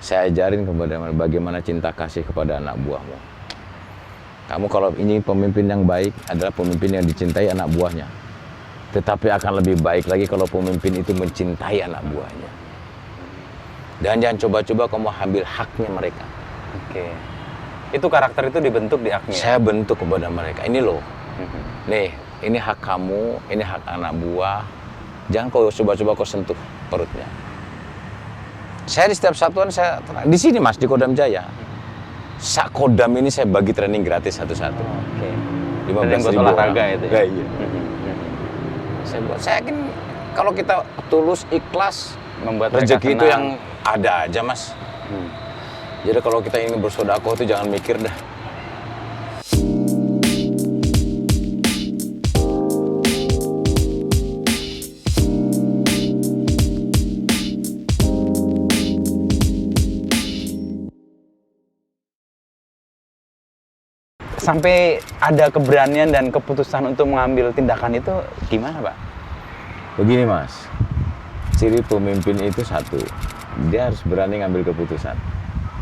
Saya ajarin kepada mereka bagaimana cinta kasih kepada anak buahmu. Kamu kalau ini pemimpin yang baik adalah pemimpin yang dicintai anak buahnya. Tetapi akan lebih baik lagi kalau pemimpin itu mencintai anak buahnya. Dan jangan coba-coba kamu ambil haknya mereka. Oke. Itu karakter itu dibentuk di Agni. Saya bentuk kepada mereka. Ini loh. Nih, ini hak kamu, ini hak anak buah. Jangan kau coba-coba kau sentuh perutnya. Saya di setiap satuan saya di sini Mas di Kodam Jaya. Sak Kodam ini saya bagi training gratis satu-satu. Oke. 15.000 olahraga itu ya. Iya. Saya yakin kalau kita tulus ikhlas Membuat rezeki mereka itu senang. yang ada aja Mas. Jadi kalau kita ingin bersedekah itu jangan mikir dah. Sampai ada keberanian dan keputusan untuk mengambil tindakan itu gimana, Pak? Begini Mas, ciri pemimpin itu satu, dia harus berani ngambil keputusan.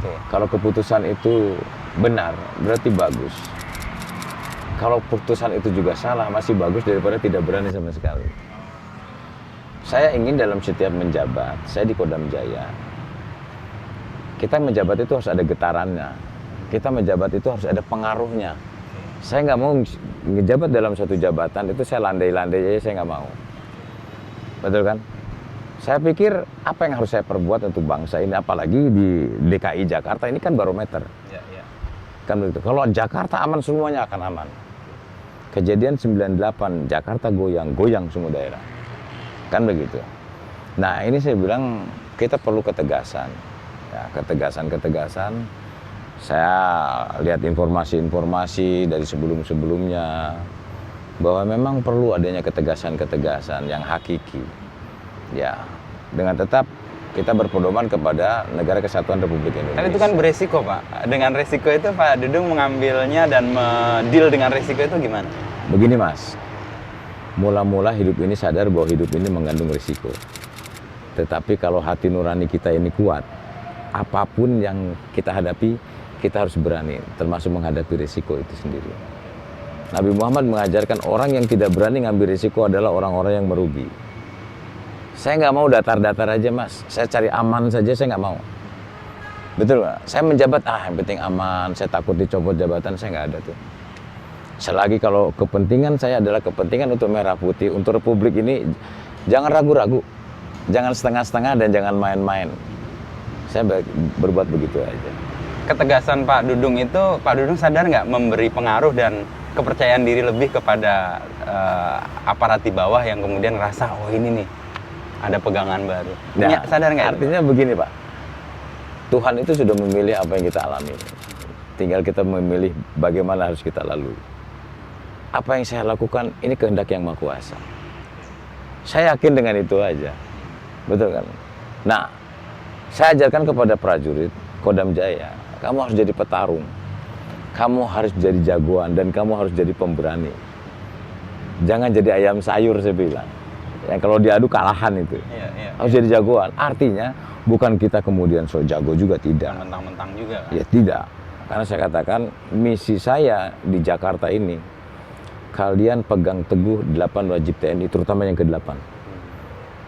Oke. Kalau keputusan itu benar, berarti bagus. Kalau keputusan itu juga salah, masih bagus daripada tidak berani sama sekali. Saya ingin dalam setiap menjabat, saya di Kodam Jaya, kita menjabat itu harus ada getarannya. Kita menjabat itu harus ada pengaruhnya. Saya nggak mau ngejabat dalam satu jabatan, itu saya landai-landai aja, saya nggak mau. Betul kan? Saya pikir apa yang harus saya perbuat untuk bangsa ini, apalagi di DKI Jakarta ini kan barometer. Ya. Kan begitu. Kalau Jakarta aman, semuanya akan aman. Kejadian 98, Jakarta goyang semua daerah. Kan begitu. Nah ini saya bilang kita perlu ketegasan. Ya, ketegasan. Saya lihat informasi-informasi dari sebelum-sebelumnya bahwa memang perlu adanya ketegasan yang hakiki. Ya, dengan tetap kita berpedoman kepada Negara Kesatuan Republik Indonesia. Kan itu kan beresiko, Pak. Dengan resiko itu Pak Dudung mengambilnya dan deal dengan resiko itu gimana? Begini Mas, mula-mula hidup ini sadar bahwa hidup ini mengandung risiko. Tetapi kalau hati nurani kita ini kuat, apapun yang kita hadapi, kita harus berani, termasuk menghadapi risiko itu sendiri. Nabi Muhammad mengajarkan orang yang tidak berani ngambil risiko adalah orang-orang yang merugi. Saya nggak mau datar-datar aja Mas, saya cari aman saja, saya nggak mau. Betul nggak? Saya menjabat, yang penting aman, saya takut dicopot jabatan, saya nggak ada tuh. Selagi kalau kepentingan saya adalah kepentingan untuk merah putih, untuk Republik ini, jangan ragu-ragu, jangan setengah-setengah dan jangan main-main. Saya berbuat begitu aja. Ketegasan Pak Dudung itu, Pak Dudung sadar nggak memberi pengaruh dan kepercayaan diri lebih kepada aparat di bawah yang kemudian ngerasa, oh ini nih, ada pegangan baru. Nah, Sadar nggak? Artinya begini Pak, Tuhan itu sudah memilih apa yang kita alami. Tinggal kita memilih bagaimana harus kita lalui. Apa yang saya lakukan, ini kehendak yang Maha Kuasa. Saya yakin dengan itu aja. Betul kan? Nah, saya ajarkan kepada prajurit Kodam Jaya, kamu harus jadi petarung. Kamu harus jadi jagoan dan kamu harus jadi pemberani. Jangan jadi ayam sayur saya bilang. Yang kalau diadu kalahan itu. Iya. Harus jadi jagoan. Artinya bukan kita kemudian so jago juga, tidak. Mentang-mentang juga kan? Ya tidak. Karena saya katakan misi saya di Jakarta ini, kalian pegang teguh 8 wajib TNI, terutama yang ke-8.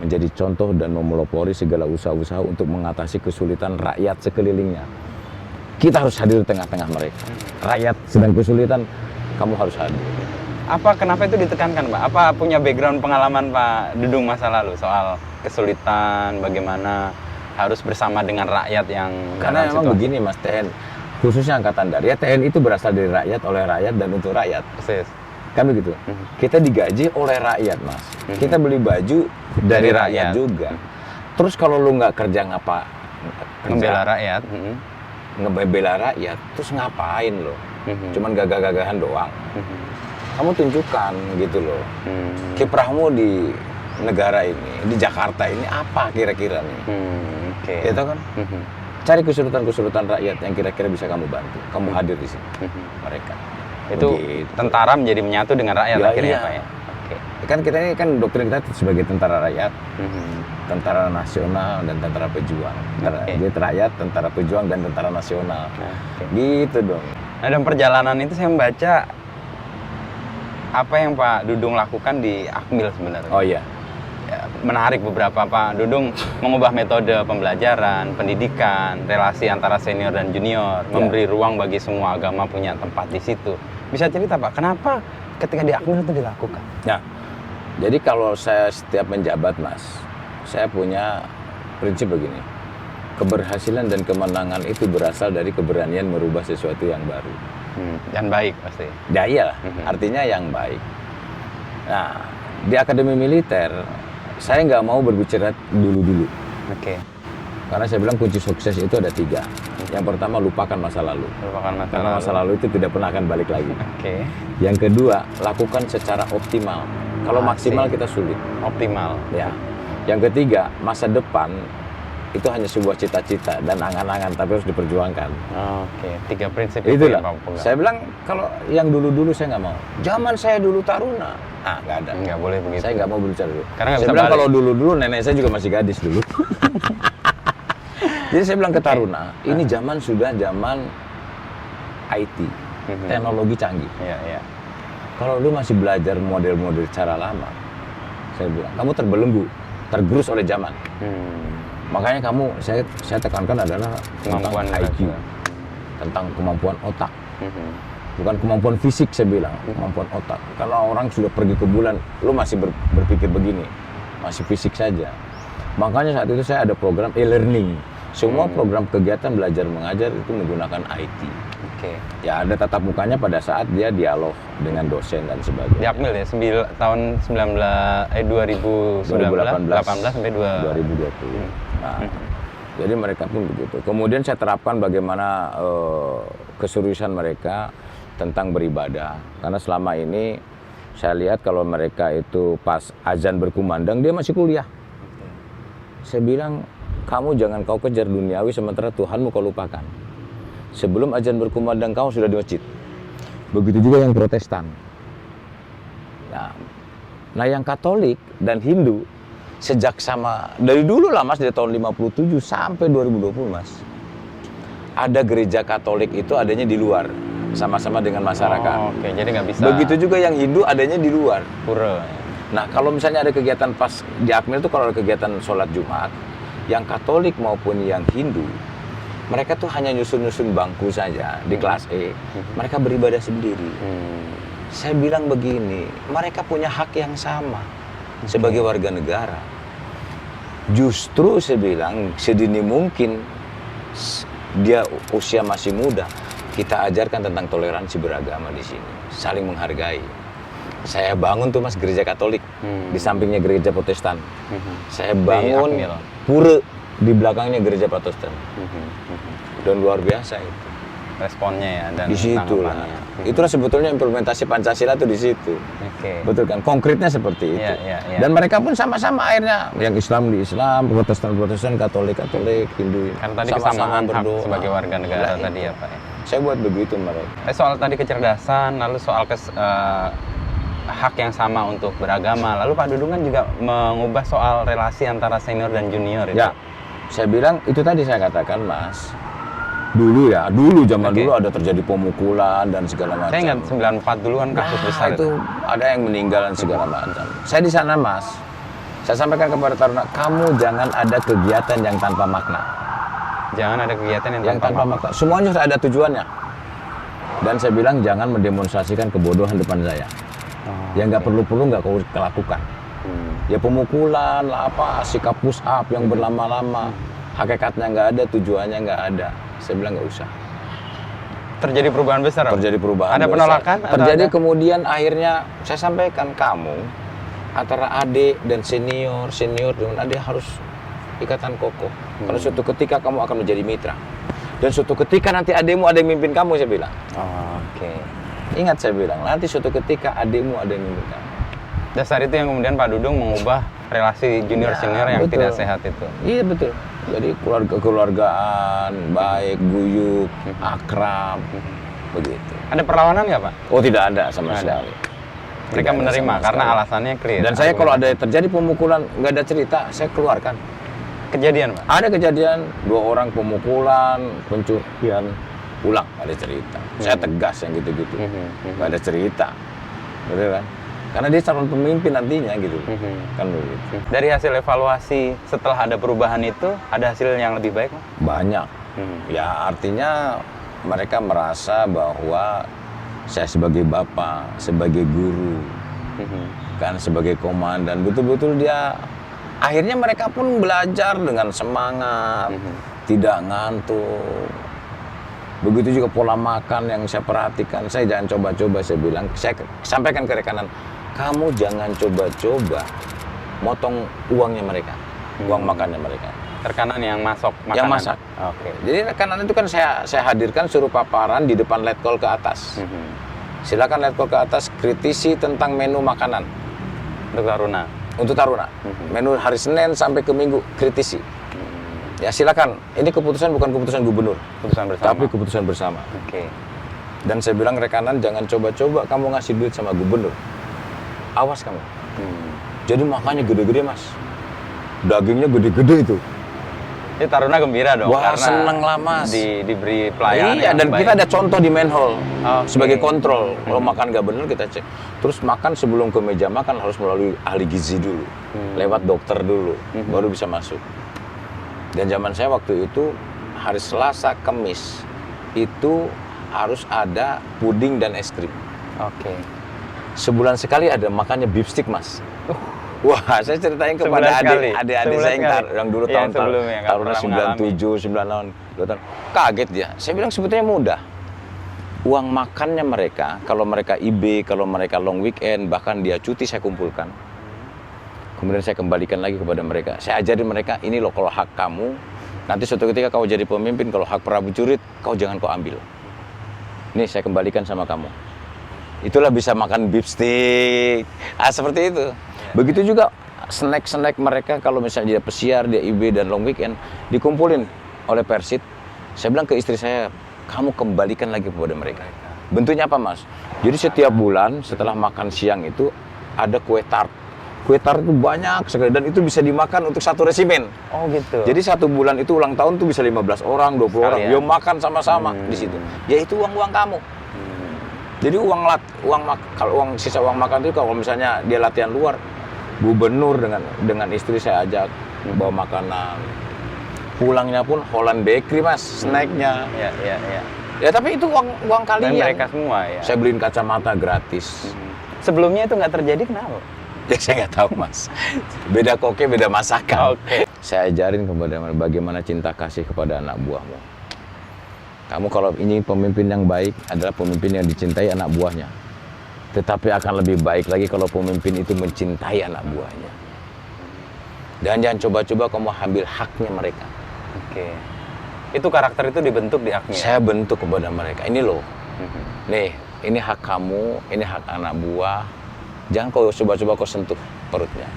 Menjadi contoh dan memelopori segala usaha-usaha untuk mengatasi kesulitan rakyat sekelilingnya. Kita harus hadir di tengah-tengah mereka. Rakyat sedang kesulitan, kamu harus hadir. Kenapa itu ditekankan, Pak? Apa punya background pengalaman Pak Dudung masa lalu soal kesulitan, bagaimana harus bersama dengan rakyat yang Karena memang begini Mas, TNI, khususnya Angkatan Darat, ya TNI itu berasal dari rakyat, oleh rakyat, dan untuk rakyat. Persis. Kan begitu. Kita digaji oleh rakyat Mas. Kita beli baju dari rakyat juga. Terus kalau lu nggak kerja Membela rakyat. ngebela rakyat, terus ngapain lo? Cuman gagah-gagahan doang. Kamu tunjukkan gitu loh. Kiprahmu di negara ini, di Jakarta ini apa kira-kira nih? Oke. Itu kan? Cari kesulitan-kesulitan rakyat yang kira-kira bisa kamu bantu. Kamu hadir di sini. Mereka. Itu Begitu. tentara menjadi menyatu dengan rakyat Ya, akhirnya iya. Pak ya. Oke. kan kita ini kan doktrin kita sebagai tentara rakyat, tentara nasional dan tentara pejuang. Jadi rakyat, tentara pejuang dan tentara nasional. Gitu dong. Nah, dalam perjalanan itu saya membaca apa yang Pak Dudung lakukan di Akmil sebenarnya. Oh iya. Ya, menarik beberapa. Pak Dudung mengubah metode pembelajaran, pendidikan, relasi antara senior dan junior, memberi ruang bagi semua agama punya tempat di situ. Bisa cerita Pak, kenapa ketika di Akmil itu dilakukan? Nah, jadi kalau saya setiap menjabat Mas, saya punya prinsip begini. Keberhasilan dan kemenangan itu berasal dari keberanian merubah sesuatu yang baru. Dan baik pasti. Ya iyalah, artinya yang baik. Nah, di Akademi Militer, saya nggak mau berbicara dulu-dulu. Oke. Karena saya bilang kunci sukses itu ada 3. Yang pertama, lupakan masa lalu. Karena masa lalu itu tidak pernah akan balik lagi. Oke. Yang kedua, lakukan secara optimal. Kalau maksimal kita sulit. Optimal. Ya. Yang ketiga, masa depan itu hanya sebuah cita-cita dan angan-angan, tapi harus diperjuangkan. Oke, 3 prinsip itu yang lah. Pak pegang. Saya bilang kalau yang dulu-dulu saya nggak mau. Zaman saya dulu taruna, nggak ada. Nggak boleh begitu. Saya nggak mau berbicara dulu. Karena nggak saya bisa bilang balik. kalau dulu-dulu nenek saya juga masih gadis dulu. Jadi saya bilang ke taruna, ini zaman sudah zaman IT, teknologi canggih. Iya. Kalau lu masih belajar model-model cara lama, saya bilang kamu terbelenggu, tergerus oleh zaman. Makanya kamu, saya tekankan adalah Kemampuan tentang IQ, tentang kemampuan otak. Bukan kemampuan fisik saya bilang, kemampuan otak. Kalau orang sudah pergi ke bulan, lu masih berpikir begini, masih fisik saja. Makanya saat itu saya ada program e-learning. Semua program kegiatan belajar mengajar itu menggunakan IT. Oke. Ya ada tatap mukanya pada saat dia dialog dengan dosen dan Di sebagainya. Akmil ya, tahun 2018 sampai 2020. Nah, jadi mereka pun begitu. Kemudian saya terapkan bagaimana keseriusan mereka tentang beribadah. Karena selama ini saya lihat kalau mereka itu pas azan berkumandang dia masih kuliah. Saya bilang, kamu jangan kau kejar duniawi sementara Tuhanmu kau lupakan. Sebelum azan berkumandang kau sudah di masjid. Begitu juga yang Protestan. Nah yang Katolik dan Hindu sejak sama dari dulu lah Mas, dari tahun 57 sampai 2020 Mas. Ada gereja Katolik itu adanya di luar, sama-sama dengan masyarakat. Oke, jadi nggak bisa. Begitu juga yang Hindu adanya di luar. Pura. Nah kalau misalnya ada kegiatan pas di Akmil itu kalau ada kegiatan sholat Jumat, yang Katolik maupun yang Hindu, mereka tuh hanya nyusun-nyusun bangku saja di kelas E. Mereka beribadah sendiri. Saya bilang begini, mereka punya hak yang sama sebagai warga negara. Justru saya bilang sedini mungkin dia usia masih muda, kita ajarkan tentang toleransi beragama di sini, saling menghargai. Saya bangun tuh Mas gereja Katolik di sampingnya gereja Protestan. Saya bangun pura di belakangnya gereja Protestan. Dan luar biasa itu responnya ya dan di situ lah. Itulah sebetulnya implementasi Pancasila tuh di situ. Betul kan? Konkretnya seperti itu. Dan mereka pun sama-sama akhirnya yang Islam di Islam, Protestan, Katolik, Hindu. Kan tadi kesamaan hak sebagai warga negara tadi ya Pak ya. Saya buat begitu mereka. Soal tadi kecerdasan, lalu soal hak yang sama untuk beragama. Lalu Pak Dudung kan juga mengubah soal relasi antara senior dan junior itu. Ya, saya bilang itu tadi saya katakan Mas. Dulu zaman dulu ada terjadi pemukulan dan segala macam. Saya ingat 94 dulu kan kasus besar itu. Ada yang meninggal dan segala macam. Saya di sana Mas. Saya sampaikan kepada taruna, kamu jangan ada kegiatan yang tanpa makna. Jangan ada kegiatan yang tanpa makna. Semuanya harus ada tujuannya. Dan saya bilang jangan mendemonstrasikan kebodohan depan saya. Yang nggak perlu-perlu nggak kau lakukan. Ya pemukulan lah apa, sikap push up yang berlama-lama. Hakikatnya nggak ada, tujuannya nggak ada. Saya bilang nggak usah. Terjadi perubahan besar. Terjadi perubahan. Ada penolakan? Terjadi kemudian akhirnya saya sampaikan kamu antara adik dan senior dengan adik harus ikatan kokoh. Karena suatu ketika kamu akan menjadi mitra. Dan suatu ketika nanti adikmu ada yang mimpin kamu, saya bilang. Oke. Ingat saya bilang, nanti suatu ketika adikmu ada yang mimpin kamu. Dasar itu yang kemudian Pak Dudung mengubah relasi junior-senior yang betul. tidak sehat itu. Iya betul. Jadi keluargaan, baik, guyup, akrab, begitu. Ada perlawanan nggak Pak? Oh tidak ada sama sekali. Mereka menerima karena alasannya clear. Dan saya kalau ada terjadi pemukulan nggak ada cerita, saya keluarkan. Kejadian, Pak? Ada kejadian 2 orang pemukulan, pencurian, pulang ada cerita. Saya tegas yang gitu-gitu, nggak ada cerita, betul kan? Karena dia calon pemimpin nantinya gitu, kan begitu. Dari hasil evaluasi setelah ada perubahan itu, ada hasil yang lebih baik, Pak? Banyak. Ya artinya mereka merasa bahwa saya sebagai bapak, sebagai guru, kan sebagai komandan, betul-betul dia akhirnya mereka pun belajar dengan semangat, tidak ngantuk. Begitu juga pola makan yang saya perhatikan, saya jangan coba-coba, saya bilang, saya sampaikan ke rekanan, kamu jangan coba-coba motong uangnya mereka, uang makannya mereka. Rekanan yang masuk makanan? Yang masak. Oke. Jadi rekanan itu kan saya hadirkan suruh paparan di depan letkol ke atas. Silakan letkol ke atas kritisi tentang menu makanan. Untuk Taruna? Untuk Taruna. Menu hari Senin sampai ke Minggu kritisi. Ya silakan. Ini keputusan bukan keputusan gubernur. Keputusan bersama? Tapi keputusan bersama. Oke. Dan saya bilang rekanan jangan coba-coba kamu ngasih duit sama gubernur. Awas kamu. Jadi makannya gede-gede mas. Dagingnya gede-gede itu. Ini Taruna gembira dong. Wah, karena seneng lah mas. Diberi pelayanan. Iya, dan baik. kita ada contoh di manhole sebagai Oke. kontrol. Kalau makan nggak benar kita cek. Terus makan sebelum ke meja makan harus melalui ahli gizi dulu, lewat dokter dulu, baru bisa masuk. Dan zaman saya waktu itu hari Selasa, Kamis itu harus ada puding dan es krim. Oke. Sebulan sekali ada makannya beef stick mas. Wah, saya ceritain kepada Sebulan sekali. adik-adik Sebulan saya sekali. yang dulu Iya, tahun sebelumnya, nggak tahunnya pernah 97, 9 tahun, 2 tahun. Kaget dia. Saya bilang sebetulnya mudah. Uang makannya mereka, kalau mereka IB, kalau mereka long weekend, bahkan dia cuti saya kumpulkan. Kemudian saya kembalikan lagi kepada mereka. Saya ajarin mereka, ini loh kalau hak kamu, nanti suatu ketika kau jadi pemimpin, kalau hak prajurit, kau jangan kau ambil. Ini saya kembalikan sama kamu. Itulah bisa makan beef stick. Seperti itu. Begitu juga snack-snack mereka kalau misalnya dia pesiar, dia IB dan long weekend, dikumpulin oleh Persit. Saya bilang ke istri saya, kamu kembalikan lagi kepada mereka. Bentuknya apa mas? Jadi setiap bulan setelah makan siang itu ada kue tart. Kue tart itu banyak sekali dan itu bisa dimakan untuk satu resimen. Oh gitu. Jadi 1 bulan itu ulang tahun tuh bisa 15 orang, 20 orang. Sekalian. Yo makan sama-sama di situ. Ya itu uang-uang kamu. Jadi kalau sisa uang makan itu kalau misalnya dia latihan luar, gubernur dengan istri saya ajak bawa makanan. Pulangnya pun Holland Bakery mas, snacknya. Iya. Ya tapi itu uang kalian. Dan mereka semua ya. Saya beliin kacamata gratis. Sebelumnya itu nggak terjadi kenapa? Ya saya nggak tahu mas. Beda koke, beda masakan. Oke. Saya ajarin kepada mereka bagaimana cinta kasih kepada anak buahmu. Kamu kalau ini pemimpin yang baik adalah pemimpin yang dicintai anak buahnya. Tetapi akan lebih baik lagi kalau pemimpin itu mencintai anak buahnya. Dan jangan coba-coba kamu ambil haknya mereka. Oke. Itu karakter itu dibentuk di aknya? Saya bentuk kepada mereka. Ini loh. Nih, ini hak kamu, ini hak anak buah. Jangan kau coba-coba kau sentuh perutnya.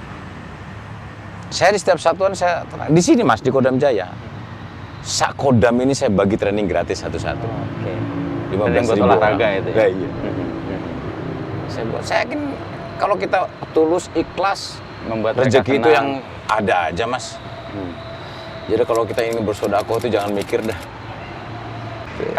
Saya di setiap satuan saya di sini mas di Kodam Jaya. Sak Kodam ini saya bagi training gratis satu-satu. Oke. 15.000 olahraga itu ya? Iya. Saya yakin kalau kita tulus, ikhlas, Membuat rezeki mereka itu senang. yang ada aja mas. Jadi kalau kita ingin bersedekah itu jangan mikir dah.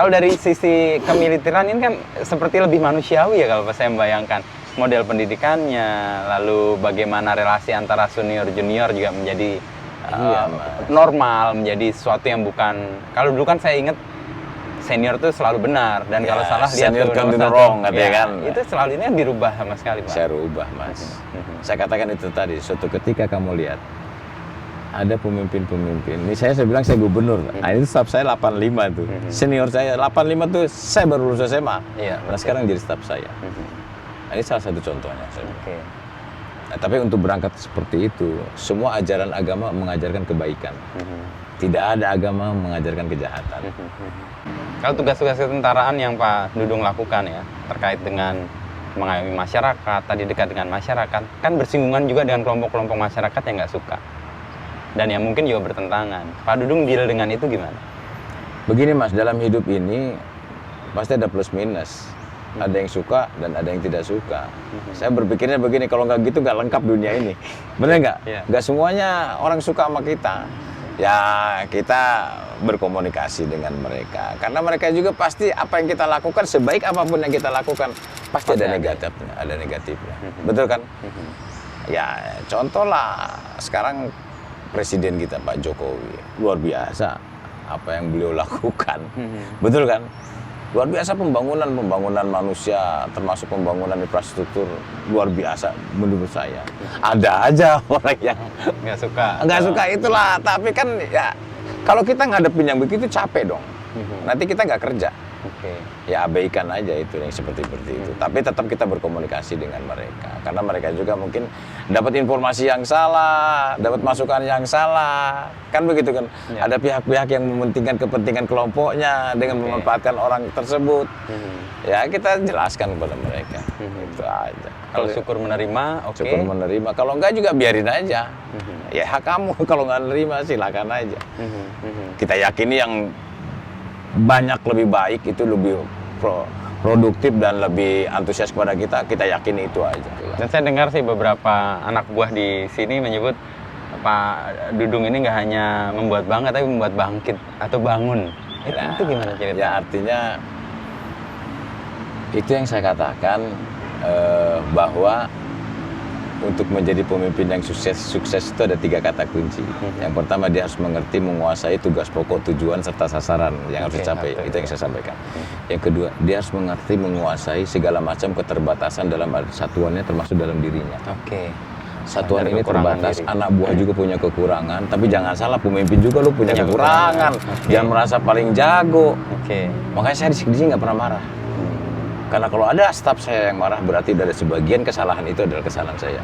Kalau dari sisi kemiliteran ini kan seperti lebih manusiawi ya kalau saya membayangkan. Model pendidikannya, lalu bagaimana relasi antara senior-junior juga menjadi normal, menjadi sesuatu yang bukan... Kalau dulu kan saya ingat senior itu selalu benar, dan kalau salah lihat senior tuh kan nomor itu satu. wrong, katanya Ya, kan. itu selalu ini kan dirubah sama sekali, Pak. Saya rubah mas. Saya katakan itu tadi, suatu ketika kamu lihat ada pemimpin-pemimpin. Ini saya bilang saya gubernur. Nah, ini staf saya 85 tuh. Senior saya 85 tuh saya baru lulus SMA. Iya, Nah, sekarang jadi staf saya. Nah, ini salah satu contohnya. Oke. Nah, tapi untuk berangkat seperti itu, semua ajaran agama mengajarkan kebaikan. Tidak ada agama mengajarkan kejahatan. Kalau tugas-tugas ketentaraan yang Pak Dudung lakukan ya, terkait dengan mengayomi masyarakat, tadi dekat dengan masyarakat, kan bersinggungan juga dengan kelompok-kelompok masyarakat yang nggak suka. Dan yang mungkin juga bertentangan. Pak Dudung deal dengan itu gimana? Begini mas, dalam hidup ini pasti ada plus minus. Ada yang suka dan ada yang tidak suka. Saya berpikirnya begini, kalau nggak gitu nggak lengkap dunia ini. Bener nggak? Nggak semuanya orang suka sama kita. Ya kita berkomunikasi dengan mereka. Karena mereka juga pasti apa yang kita lakukan, sebaik apapun yang kita lakukan, pasti ada negatifnya. Ada negatifnya. Betul kan? Ya contoh lah, sekarang Presiden kita Pak Jokowi, luar biasa apa yang beliau lakukan. Betul kan? Luar biasa pembangunan manusia, termasuk pembangunan infrastruktur, luar biasa menurut saya. Ada aja orang yang nggak suka itulah. Tapi kan ya kalau kita ngadepin yang begitu capek dong. Nanti kita nggak kerja. Ya abaikan aja itu yang seperti itu. Tapi tetap kita berkomunikasi dengan mereka, karena mereka juga mungkin dapat informasi yang salah, dapat masukan yang salah, kan begitu kan? Ada pihak-pihak yang mementingkan kepentingan kelompoknya dengan memanfaatkan orang tersebut. Ya kita jelaskan kepada mereka. Itu aja. Kalau syukur menerima, oke. Syukur menerima. Kalau enggak juga biarin aja. Ya hak kamu. Kalau nggak nerima silakan aja. Kita yakini yang banyak lebih baik, itu lebih produktif dan lebih antusias kepada kita yakini itu aja. Dan saya dengar sih beberapa anak buah di sini menyebut Pak Dudung ini nggak hanya membuat bangga, tapi membuat bangkit atau bangun. Itu gimana ceritanya? Ya artinya itu yang saya katakan, bahwa untuk menjadi pemimpin yang sukses itu ada 3 kata kunci. Yang pertama, dia harus mengerti, menguasai tugas pokok, tujuan, serta sasaran yang harus dicapai. Itu yang saya sampaikan. Yang kedua, dia harus mengerti, menguasai segala macam keterbatasan dalam satuannya, termasuk dalam dirinya. Satuan ini terbatas, anak buah juga punya kekurangan, tapi jangan salah, pemimpin juga lu punya kekurangan. Jangan merasa paling jago. Makanya saya di sini nggak pernah marah. Karena kalau ada staf saya yang marah, berarti dari sebagian kesalahan itu adalah kesalahan saya.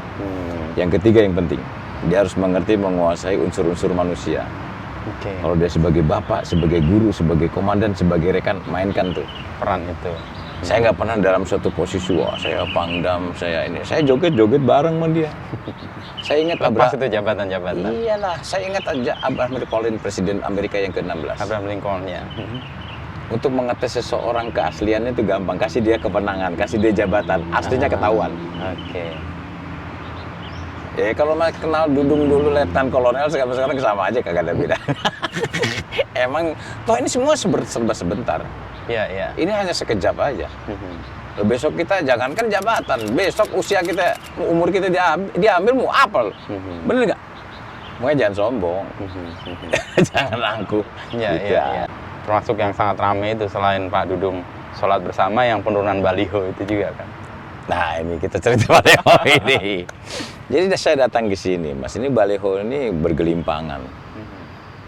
Yang ketiga yang penting, dia harus mengerti, menguasai unsur-unsur manusia. Kalau dia sebagai bapak, sebagai guru, sebagai komandan, sebagai rekan, mainkan tuh peran itu. Saya nggak pernah dalam suatu posisi, wah saya pangdam, saya ini. Saya joget-joget bareng sama dia. Saya ingat Lepas itu jabatan-jabatan. Iyalah, saya ingat aja Abraham Lincoln, Presiden Amerika yang ke-16. Abraham Lincoln, ya. Untuk mengetes seseorang keasliannya itu gampang, kasih dia kewenangan, kasih dia jabatan, aslinya ketahuan. Ya kalau masih kenal Dudung dulu Letnan Kolonel, sekarang sama aja, kagak ada beda. Emang toh ini semua serba sebentar. Ini hanya sekejap aja. Besok kita jangankan jabatan, besok usia kita, umur kita diambil mau apa? Bener nggak? Makanya jangan sombong, jangan angkuh. Iya. Termasuk yang sangat ramai itu selain Pak Dudung sholat bersama, yang penurunan baliho itu juga kan. Nah ini kita cerita baliho ini. Jadi saya datang ke sini, Mas, ini baliho ini bergelimpangan.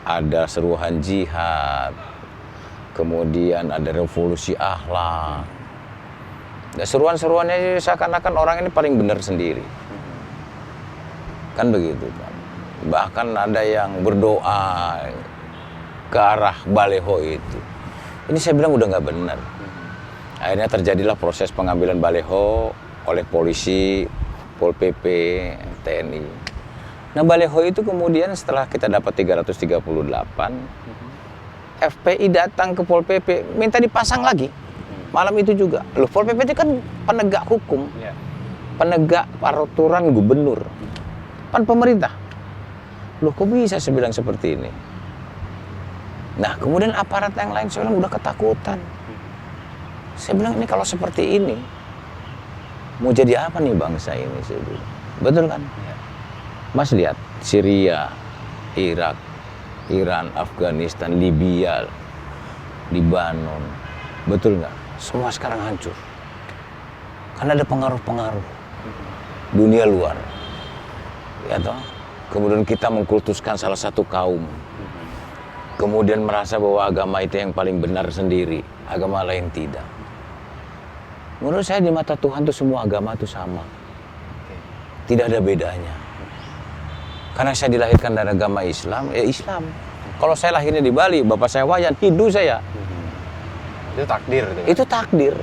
Ada seruan jihad, kemudian ada revolusi akhlak. Dan seruan-seruannya seakan-akan orang ini paling benar sendiri. Kan begitu kan. Bahkan ada yang berdoa ke arah baleho itu. Ini saya bilang udah nggak benar. Akhirnya terjadilah proses pengambilan baleho oleh polisi, Pol PP, TNI. Nah baleho itu kemudian setelah kita dapat 338, FPI datang ke Pol PP minta dipasang lagi. Malam itu juga. Loh, Pol PP itu kan penegak hukum, penegak peraturan gubernur, kan pemerintah. Loh kok bisa saya bilang seperti ini? Nah kemudian aparat yang lain saya bilang udah ketakutan. Saya bilang ini kalau seperti ini mau jadi apa nih bangsa ini, saya bilang. Betul kan? Mas lihat Syria, Irak, Iran, Afghanistan, Libya, Libanon, betul nggak? Semua sekarang hancur karena ada pengaruh-pengaruh dunia luar, ya toh. Kemudian kita mengkultuskan salah satu kaum. Kemudian merasa bahwa agama itu yang paling benar sendiri, agama lain tidak. Menurut saya di mata Tuhan tuh semua agama itu sama. Tidak ada bedanya. Karena saya dilahirkan dari agama Islam, ya Islam. Kalau saya lahirnya di Bali, bapak saya Wayan, Hindu saya. Itu takdir. Itu takdir.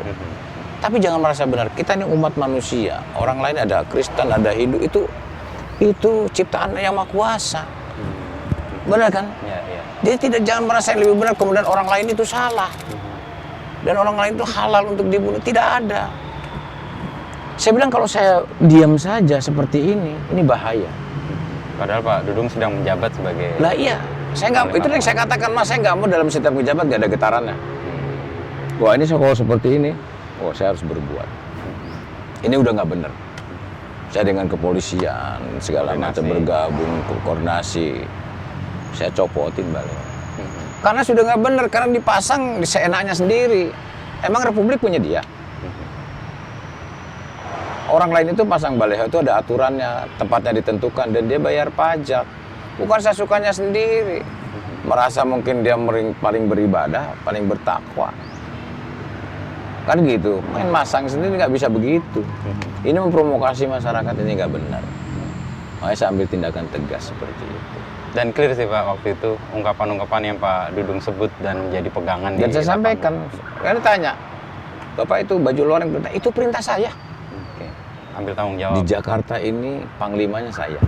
Tapi jangan merasa benar. Kita ini umat manusia. Orang lain ada Kristen, ada Hindu. Itu ciptaan yang Maha Kuasa. Benar kan? Iya. Dia jangan merasa yang lebih benar, kemudian orang lain itu salah. dan orang lain itu halal untuk dibunuh, tidak ada. Saya bilang kalau saya diam saja seperti ini bahaya. Padahal Pak Dudung sedang menjabat sebagai... Lah iya, saya nggak, itu yang saya katakan Mas, saya nggak mau dalam setiap pejabat nggak ada getarannya. Wah ini kalau seperti ini, oh saya harus berbuat. Ini udah nggak benar. Saya dengan kepolisian segala macam bergabung, koordinasi, saya copotin balik. Karena sudah nggak benar, karena dipasang seenaknya sendiri. Emang Republik punya dia? Orang lain itu pasang baleho itu ada aturannya, tempatnya ditentukan, dan dia bayar pajak. Bukan saya sukanya sendiri. Merasa mungkin dia paling beribadah, paling bertakwa. Kan gitu, main masang sendiri nggak bisa begitu. Ini memprovokasi masyarakat, ini nggak benar. Makanya saya ambil tindakan tegas seperti itu. Dan clear sih Pak, waktu itu ungkapan-ungkapan yang Pak Dudung sebut dan menjadi pegangan. Dan saya sampaikan, karena tanya, Bapak itu baju luar yang perintah, itu perintah saya. Ambil tanggung jawab. Di Jakarta ini panglimanya saya.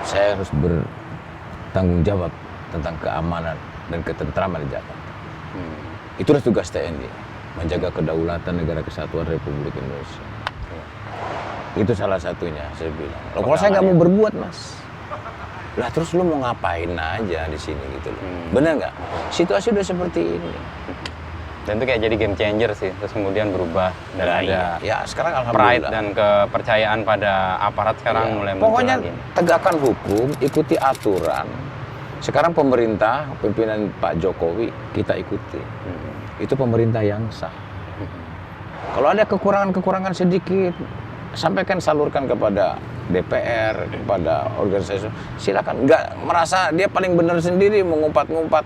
Saya harus bertanggung jawab tentang keamanan dan ketentraman di Jakarta. Itulah tugas TNI, menjaga kedaulatan negara kesatuan Republik Indonesia. Itu salah satunya, saya bilang. Loh, kalau saya nggak mau berbuat, Mas, lah terus lu mau ngapain aja di sini gitu loh. Bener nggak? Situasi udah seperti ini. Dan itu kayak jadi game changer sih, terus kemudian berubah dan Nah, ada ya sekarang pride alhamdulillah. dan kepercayaan pada aparat sekarang mulai muncul Pokoknya lagi. tegakkan hukum, ikuti aturan. Sekarang pemerintah, pimpinan Pak Jokowi kita ikuti. Itu pemerintah yang sah. Kalau ada kekurangan-kekurangan sedikit, sampaikan, salurkan kepada DPR, kepada organisasi. Silakan. Nggak merasa dia paling benar sendiri mengumpat-ngumpat.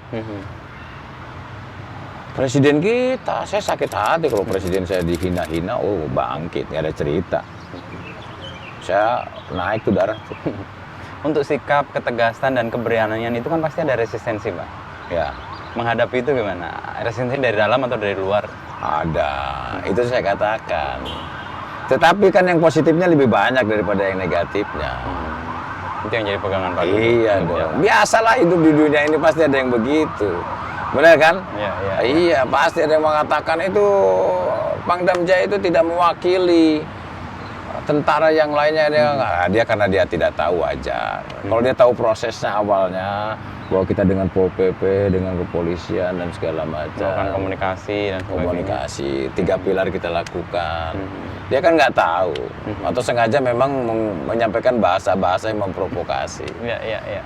Presiden kita, saya sakit hati kalau presiden saya dihina-hina, oh bangkit, nggak ada cerita. Saya naik tuh darah tuh. Untuk sikap, ketegasan, dan keberanian itu kan pasti ada resistensi Pak. Ya, Menghadapi itu gimana? Resistensi dari dalam atau dari luar? ada. Itu saya katakan. Tetapi kan yang positifnya lebih banyak daripada yang negatifnya. Itu yang jadi pegangan Pak. Iya dong. Biasalah hidup di dunia ini pasti ada yang begitu. Benar kan? Iya, iya. Iya, pasti ada yang mengatakan itu Pangdam Jaya itu tidak mewakili tentara yang lainnya. Dia karena dia tidak tahu aja. Kalau dia tahu prosesnya awalnya, bahwa kita dengan Pol PP, dengan kepolisian dan segala macam. Melakukan komunikasi dan sebagainya. Komunikasi, 3 pilar kita lakukan. Dia kan nggak tahu. Atau sengaja memang menyampaikan bahasa-bahasa yang memprovokasi. Iya, iya, iya.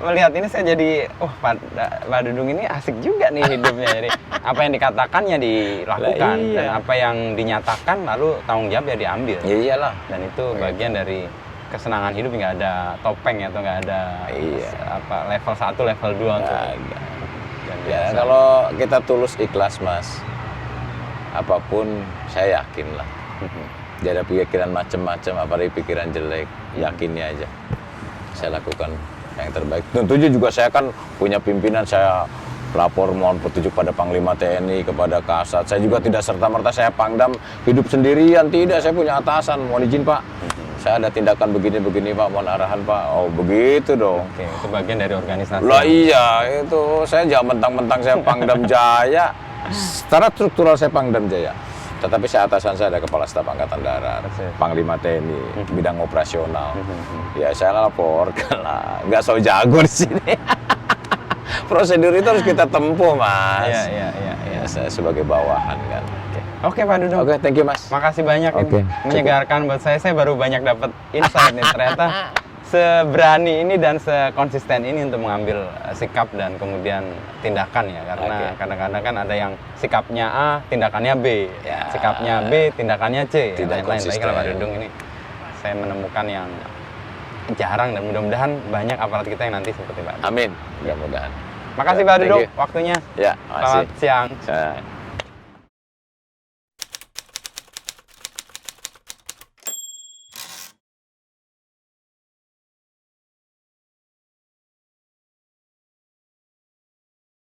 Melihat ini saya jadi, Pak Dudung ini asik juga nih hidupnya. Jadi apa yang dikatakannya dilakukan, Lah, iya. dan apa yang dinyatakan lalu tanggung jawab ya diambil. Ya iyalah. Dan itu bagian dari kesenangan hidup, nggak ada topeng atau nggak ada level 1, level 2 untuk. Ya, kalau kita tulus ikhlas Mas, apapun saya yakin lah. Jadi ada pikiran macam-macam, apalagi pikiran jelek, yakinnya aja. Saya lakukan yang terbaik. Tentunya juga saya kan punya pimpinan, saya lapor mohon petunjuk pada Panglima TNI, kepada Kasat. Saya juga tidak serta-merta saya Pangdam hidup sendirian, tidak. Saya punya atasan, mohon izin Pak. Saya ada tindakan begini-begini Pak, mohon arahan Pak. Oh begitu dong. Oke, itu bagian dari organisasi. Lah iya, itu saya jangan mentang-mentang saya Pangdam Jaya. Secara struktural saya Pangdam Jaya. Tetapi saya atasan saya ada Kepala Staf Angkatan Darat, Panglima TNI, bidang operasional. Ya saya laporkan lah, nggak so jago di sini. Prosedur itu harus kita tempuh Mas. Iya. Ya, saya sebagai bawahan kan. Oke Pak Dudung. Oke, thank you Mas. Makasih banyak. Oke, menyegarkan buat saya. Saya baru banyak dapat insight nih. Ternyata seberani ini dan sekonsisten ini untuk mengambil sikap dan kemudian tindakan ya. Karena kadang-kadang kan ada yang sikapnya A, tindakannya B. Ya. Sikapnya B, tindakannya C. Tidak Lain-lain. Tapi kalau Pak konsisten. Dudung ini saya menemukan yang jarang, dan mudah-mudahan banyak aparat kita yang nanti seperti Pak Dudung. Amin. Mudah-mudahan. Makasih Ya, Pak thank Dudung you. waktunya. Ya, Selamat makasih. siang. Saya